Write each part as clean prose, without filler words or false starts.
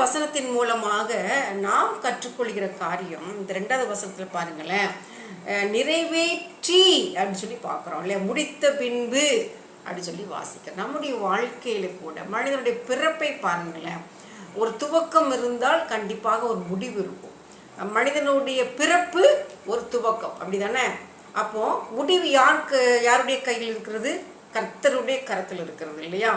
வசனத்தின் மூலமாக நாம் கற்றுக்கொள்கிற காரியம் இந்த 2வது வசனத்தில் பாருங்களேன், நிறைவேற்றி அப்படின்னு சொல்லி பார்க்குறோம் இல்லையா, முடித்த பின்பு அப்படின்னு சொல்லி வாசிக்கிறோம். நம்முடைய வாழ்க்கையில கூட மனிதனுடைய பிறப்பை பாருங்களேன், ஒரு துவக்கம் இருந்தால் கண்டிப்பாக ஒரு முடிவு இருக்கும். மனிதனுடைய பிறப்பு ஒரு துவக்கம், அப்படி தானே? அப்போ முடிவு யாருடைய கையில் இருக்கிறது? கர்த்தருடைய கரத்தில் இருக்கிறது இல்லையா?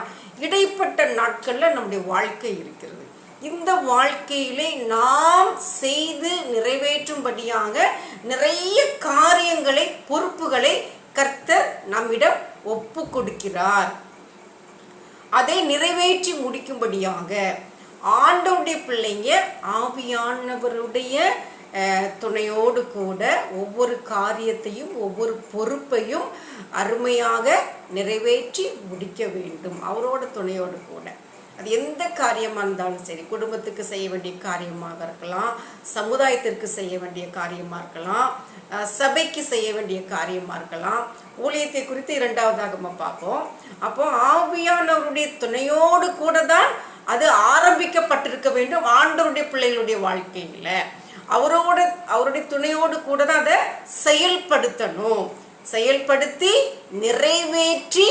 இடைப்பட்ட நாட்களில் நம்முடைய வாழ்க்கை இருக்கிறது. இந்த வாழ்க்கையிலே நாம் செய்து நிறைவேற்றும்படியாக நிறைய காரியங்களை, பொறுப்புகளை கர்த்தர் நம்மிடம் ஒப்பு கொடுக்கிறார். அதை நிறைவேற்றி முடிக்கும்படியாக ஆண்டவருடைய பிள்ளைங்க ஆவியானவருடைய துணையோடு கூட ஒவ்வொரு காரியத்தையும், ஒவ்வொரு பொறுப்பையும் அருமையாக நிறைவேற்றி முடிக்க வேண்டும். அவரோட துணையோடு கூட அது எந்த காரியமாக இருந்தாலும் சரி, குடும்பத்துக்கு செய்ய வேண்டிய காரியமாக இருக்கலாம், சமுதாயத்திற்கு செய்ய வேண்டிய காரியமாக இருக்கலாம், சபைக்கு செய்ய வேண்டிய காரியமாக இருக்கலாம். ஊழியத்தை குறித்து 2வதாக நம்ம பார்ப்போம். அப்போ ஆவியானவருடைய துணையோடு கூட தான் அது ஆரம்பிக்கப்பட்டிருக்க வேண்டும். ஆண்டவருடைய பிள்ளைகளுடைய வாழ்க்கையில் அவருடைய துணையோடு கூட தான் அதை செயல்படுத்தணும். செயல்படுத்தி நிறைவேற்றி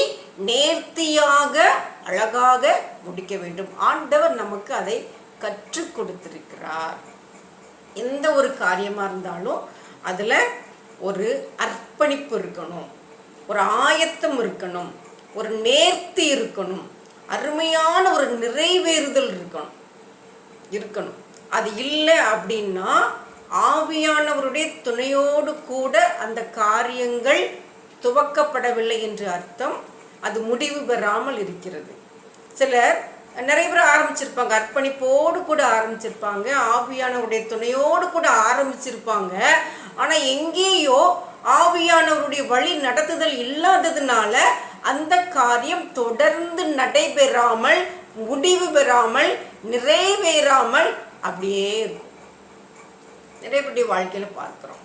நேர்த்தியாக அழகாக முடிக்க வேண்டும். ஆண்டவர் நமக்கு அதை கற்றுக் கொடுத்திருக்கிறார். எந்த ஒரு காரியமாக இருந்தாலும் அதில் ஒரு அர்ப்பணிப்பு இருக்கணும், ஒரு ஆயத்தம் இருக்கணும், ஒரு நேர்த்தி இருக்கணும், அருமையான ஒரு நிறைவேறுதல் இருக்கணும். அது இல்லை அப்படின்னா ஆவியானவருடைய துணையோடு கூட அந்த காரியங்கள் துவக்கப்படவில்லை என்று அர்த்தம். அது முடிவு பெறாமல் இருக்கிறது. சிலர் நிறைய பேர் ஆரம்பிச்சிருப்பாங்க, அர்ப்பணிப்போடு கூட ஆரம்பிச்சிருப்பாங்க, ஆவியானவருடைய துணையோடு கூட ஆரம்பிச்சிருப்பாங்க. ஆனால் எங்கேயோ ஆவியானவருடைய வழி நடத்துதல் இல்லாததுனால அந்த காரியம் தொடர்ந்து நடைபெறாமல், முடிவு பெறாமல், நிறைவேறாமல் அப்படியே இருக்கும். நிறைய பேருடைய வாழ்க்கையில் பார்க்குறோம்.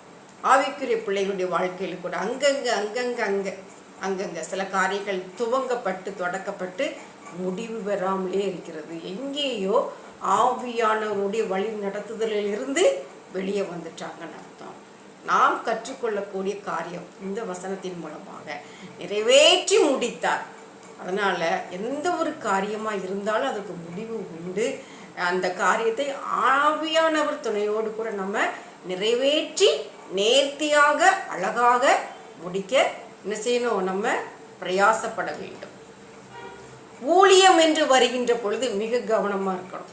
ஆவிக்குரிய பிள்ளைகளுடைய வாழ்க்கையில் கூட அங்கங்கே சில காரியங்கள் துவங்கப்பட்டு தொடக்கப்பட்டு முடிவு பெறாமலே இருக்கிறது. எங்கேயோ ஆவியானவருடைய வழி நடத்துதலில் இருந்து வெளியே வந்துட்டாங்கன்னு அர்த்தம். நாம் கற்றுக்கொள்ளக்கூடிய காரியம் இந்த வசனத்தின் மூலமாக நிறைவேற்றி முடித்தார். அதனால் எந்த ஒரு காரியமாக இருந்தாலும் அதுக்கு முடிவு உண்டு. அந்த காரியத்தை ஆவியானவர் துணையோடு கூட நம்ம நிறைவேற்றி நேர்த்தியாக அழகாக முடிக்க என்ன செய்யணும்? நம்ம பிரயாசப்பட வேண்டும். ஊழியம் என்று வருகின்ற பொழுது மிக கவனமாக இருக்கணும்.